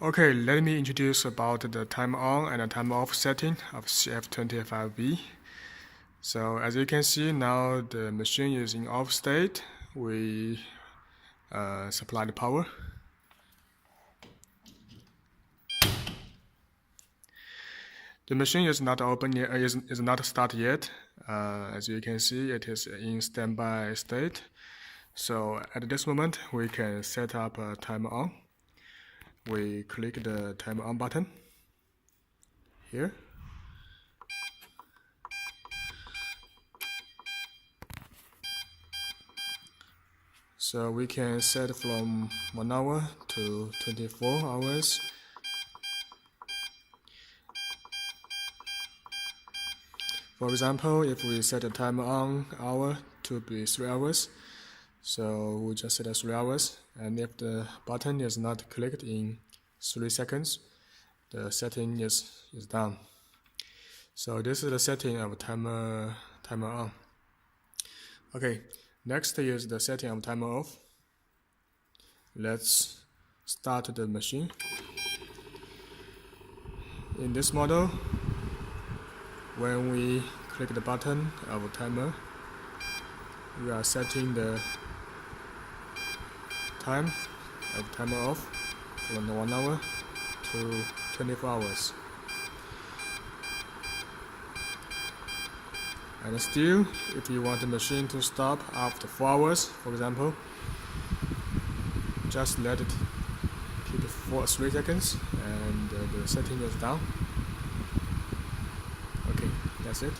Okay, let me introduce about the time on and the time off setting of CF25B. So as you can see now, the machine is in off state. We supply the power. The machine is not open yet, is not started yet. As you can see, it is in standby state. So at this moment, we can set up a timer on. We click the timer on button here. So we can set from 1 hour to 24 hours. For example, if we set the timer on hour to be 3 hours, so we just set it 3 hours, and if the button is not clicked in 3 seconds, the setting is done. So this is the setting of timer on. Okay, next is the setting of timer off. Let's start the machine. In this model, when we click the button of timer, we are setting the time of timer off from 1 hour to 24 hours. And still, if you want the machine to stop after 4 hours, for example, just let it keep it for 3 seconds and the setting is done. Okay, that's it.